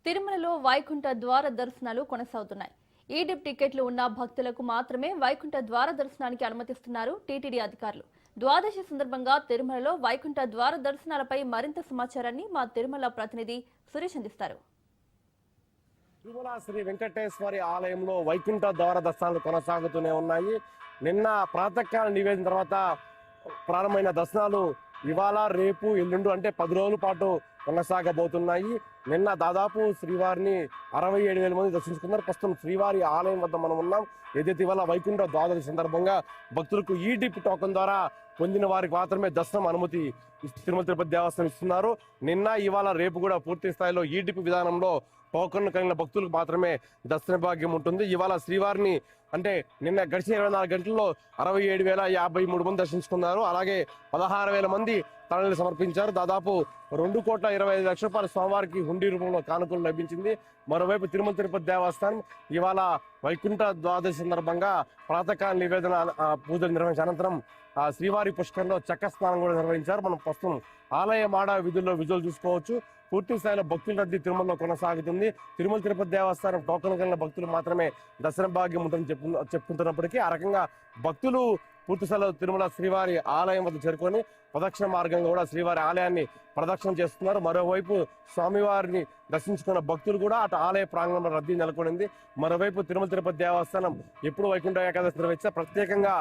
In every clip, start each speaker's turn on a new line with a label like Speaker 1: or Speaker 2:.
Speaker 1: తిరుమలలో వైకుంఠ ద్వార దర్శనాలు కొనసాగుతున్నాయి. ఈడిప్ టికెట్లు ఉన్న భక్తులకు మాత్రమే వైకుంఠ ద్వార దర్శనానికి అనుమతిస్తున్నారు టీటీడీ అధికారులు. ద్వాదశి సందర్భంగా తిరుమలలో వైకుంఠ ద్వార దర్శనాలపై మరింత సమాచారాన్ని మా తిరుమల ప్రతినిధి సురేష్ అందిస్తారు.
Speaker 2: తిరుమల శ్రీ వెంకటేశ్వరి ఆలయంలో వైకుంఠ ద్వార దర్శనాలు కొనసాగుతూనే ఉన్నాయి. నిన్న ప్రాతకాల నివేదన తర్వాత ప్రారంభమైన దర్శనాలు ఇవాళ రేపు ఎల్లుండు అంటే 10 రోజుల పాటు కొనసాగబోతున్నాయి. నిన్న దాదాపు శ్రీవారిని 67,000 మంది దర్శించుకున్నారు. ప్రస్తుతం శ్రీవారి ఆలయం వద్ద మనం ఉన్నాం. ఏదైతే ఇవాళ వైకుంఠ ద్వాదశి సందర్భంగా భక్తులకు ఈడిప్ టోకన్ ద్వారా పొందిన వారికి మాత్రమే దర్శనం అనుమతి తిరుమల తిరుపతి దేవస్థానం ఇస్తున్నారు. నిన్న ఇవాళ రేపు కూడా పూర్తి స్థాయిలో ఈడిప్ విధానంలో టోకన్ కలిగిన భక్తులకు మాత్రమే దర్శన భాగ్యం ఉంటుంది. ఇవాళ శ్రీవారిని అంటే నిన్న గడిచిన 24 గంటల్లో 67,053 మంది దర్శించుకున్నారు. అలాగే 16,000 మంది తలలు సమర్పించారు. దాదాపు 2,25,00,000 రూపాయల స్వామివారికి హుండీ రూపంలో కానుకలు లభించింది. మరోవైపు తిరుమల తిరుపతి దేవస్థానం ఇవాళ వైకుంఠ ద్వాదశి సందర్భంగా ప్రాతకాల నివేదన పూజలు నిర్వహించిన అనంతరం శ్రీవారి పుష్కరంలో చక్ర స్నానం కూడా నిర్వహించారు. మనం ప్రస్తుతం ఆలయ మాడ విధుల్లో విజువల్ చూసుకోవచ్చు. పూర్తి స్థాయిలో భక్తుల రద్దీ తిరుమలలో కొనసాగుతుంది. తిరుమల తిరుపతి దేవస్థానం టోకన్ కలిగిన భక్తులు మాత్రమే దర్శన భాగ్యం ఉంటుందని చెప్పుకుంటున్నప్పటికీ ఆ రకంగా భక్తులు పూర్తి స్థాయిలో తిరుమల శ్రీవారి ఆలయం వద్ద చేరుకొని ప్రదక్షిణ మార్గంగా కూడా శ్రీవారి ఆలయాన్ని ప్రదక్షిణ చేస్తున్నారు. మరోవైపు స్వామివారిని దర్శించుకున్న భక్తులు కూడా అటు ఆలయ ప్రాంగణంలో రద్దీ నెలకొనింది. మరోవైపు తిరుమల తిరుపతి దేవస్థానం ఎప్పుడు వైకుంఠ ఏకాదశి నిర్వహించా ప్రత్యేకంగా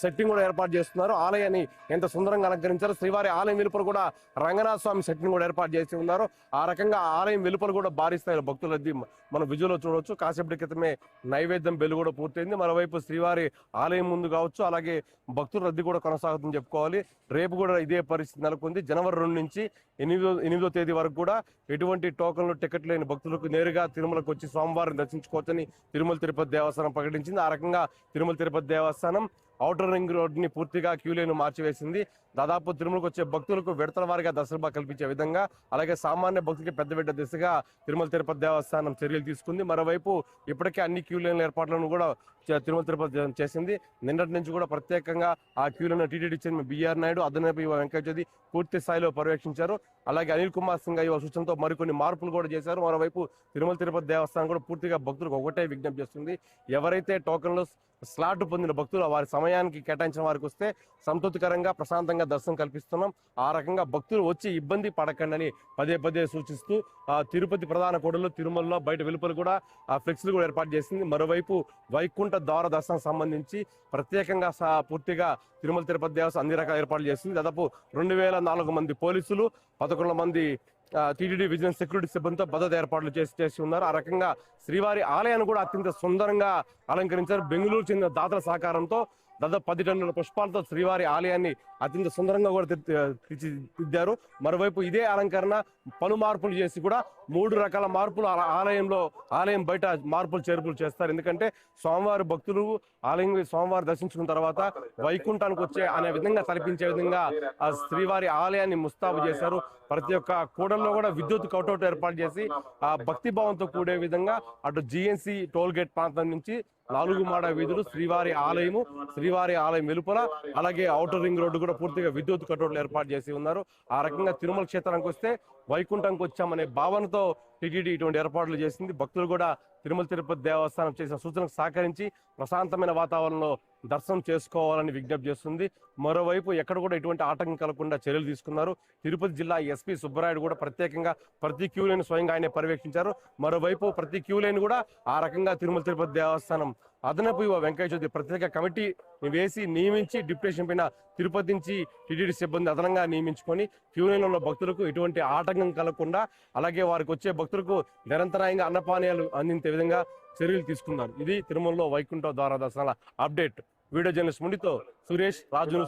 Speaker 2: సెట్టింగ్ కూడా ఏర్పాటు చేస్తున్నారు. ఆలయాన్ని ఎంత సుందరంగా అలంకరించారు. శ్రీవారి ఆలయం వెలుపల కూడా రంగనాథ స్వామి సెట్టింగ్ కూడా ఏర్పాటు చేసి ఉన్నారు. ఆ రకంగా ఆలయం వెలుపల కూడా భారీ స్థాయిలో భక్తుల రద్దీ మనం విజువల్లో చూడవచ్చు. కాసేపటి క్రితమే నైవేద్యం బెల్లు కూడా పూర్తయింది. మరోవైపు శ్రీవారి ఆలయం ముందు కావచ్చు అలాగే భక్తుల రద్దీ కూడా కొనసాగుతుందని చెప్పుకోవాలి. రేపు కూడా ఇదే పరిస్థితి నెలకొంది. జనవరి 2 నుంచి 8వ తేదీ వరకు కూడా ఎటువంటి టోకన్లు టికెట్ లేని భక్తులకు నేరుగా తిరుమలకు వచ్చి స్వామివారిని దర్శించుకోవచ్చని తిరుమల తిరుపతి దేవస్థానం ప్రకటించింది. ఆ రకంగా తిరుమల తిరుపతి దేవస్థానం ఔటర్ రింగ్ రోడ్ని పూర్తిగా క్యూ లైన్ మార్చివేసింది. దాదాపు తిరుమలకు వచ్చే భక్తులకు విడతల వారిగా దర్శనం కల్పించే విధంగా అలాగే సామాన్య భక్తులకి పెద్ద బిడ్డ దిశగా తిరుమల తిరుపతి దేవస్థానం చర్యలు తీసుకుంది. మరోవైపు ఇప్పటికే అన్ని క్యూ లైన్ల ఏర్పాట్లను కూడా తిరుమల తిరుపతి చేసింది. నిన్నటి నుంచి కూడా ప్రత్యేకంగా ఆ queue line TTD chairman B R Naidu అదనపు వెంకయ్య చౌదరి పూర్తి స్థాయిలో పర్యవేక్షించారు. అలాగే అనిల్ కుమార్ సింగ్ అయ్యో సూచనతో మరికొన్ని మార్పులు కూడా చేశారు. మరోవైపు తిరుమల తిరుపతి దేవస్థానం కూడా పూర్తిగా భక్తులకు ఒకటే విజ్ఞప్తి చేస్తుంది. ఎవరైతే టోకన్లు స్లాట్ పొందిన భక్తులు వారి సమయానికి కేటాయించిన వారికి వస్తే సంతృప్తికరంగా ప్రశాంతంగా దర్శనం కల్పిస్తున్నాం. ఆ రకంగా భక్తులు వచ్చి ఇబ్బంది పడకండి పదే పదే సూచిస్తూ తిరుపతి ప్రధాన కూడలు తిరుమలలో బయట వెలుపల కూడా ఫ్లెక్స్లు కూడా ఏర్పాటు చేసింది. మరోవైపు వైకుంఠ ద్వార దర్శనం సంబంధించి ప్రత్యేకంగా పూర్తిగా తిరుమల తిరుపతి దేవస్థానం అన్ని రకాల ఏర్పాట్లు చేసింది. దాదాపు 2,004 మంది పోలీసులు 11 మంది టీటీడీ విజిలెన్స్ సెక్యూరిటీ సిబ్బందితో భద్రత ఏర్పాట్లు చేసి ఉన్నారు. ఆ రకంగా శ్రీవారి ఆలయాన్ని కూడా అత్యంత సుందరంగా అలంకరించారు. బెంగళూరు చెందిన దాతల సహకారంతో దాదాపు 10 టన్నుల పుష్పాలతో శ్రీవారి ఆలయాన్ని అత్యంత సుందరంగా కూడా తీర్చిదిద్దారు. మరోవైపు ఇదే అలంకరణ పలు మార్పులు చేసి కూడా 3 రకాల మార్పులు ఆలయం బయట మార్పులు చేర్పులు చేస్తారు. ఎందుకంటే స్వామివారి భక్తులు స్వామివారి దర్శించుకున్న తర్వాత వైకుంఠానికి వచ్చే అనే విధంగా తలపించే విధంగా ఆ శ్రీవారి ఆలయాన్ని ముస్తాబు చేశారు. ప్రతి ఒక్క కూడల్లో కూడా విద్యుత్ కౌటౌట్ ఏర్పాటు చేసి ఆ భక్తి భావంతో కూడే విధంగా అటు జిఎన్సి టోల్ గేట్ ప్రాంతం నుంచి 4 మాడ వీధులు శ్రీవారి ఆలయం వెలుపల అలాగే ఔటర్ రింగ్ రోడ్డు కూడా పూర్తిగా విద్యుత్ కటౌట్లు ఏర్పాటు చేసి ఉన్నారు. ఆ రకంగా తిరుమల క్షేత్రానికి వస్తే వైకుంఠంకి వచ్చామనే భావనతో టీటీడీ ఇటువంటి ఏర్పాట్లు చేసింది. భక్తులు కూడా తిరుమల తిరుపతి దేవస్థానం చేసిన సూచనకు సహకరించి ప్రశాంతమైన వాతావరణంలో దర్శనం చేసుకోవాలని విజ్ఞప్తి చేస్తుంది. మరోవైపు ఎక్కడ కూడా ఎటువంటి ఆటంకం కలగకుండా చర్యలు తీసుకున్నారు. తిరుపతి జిల్లా ఎస్పీ సుబ్బరాయుడు కూడా ప్రత్యేకంగా ప్రతి క్యూ లైన్ స్వయంగా ఆయనే పర్యవేక్షించారు. మరోవైపు ప్రతి క్యూ లైన్ కూడా ఆ రకంగా తిరుమల తిరుపతి దేవస్థానం అదనపు వెంకయ్య చౌదరి ప్రత్యేక కమిటీ వేసి నియమించి డిప్యూటేషన్ పైన తిరుపతి నుంచి టీటీడీ సిబ్బంది అదనంగా నియమించుకొని క్యూ లైన్లో ఉన్న భక్తులకు ఎటువంటి ఆటంకం కలగకుండా అలాగే వారికి వచ్చే భక్తులకు నిరంతరాయంగా అన్నపానీయాలు అందించే విధంగా చర్యలు తీసుకున్నారు. ఇది తిరుమలలో వైకుంఠ ద్వార దర్శనాల అప్డేట్. వీడియో జర్నలిస్ట్ ముండితో సురేష్ రాజు.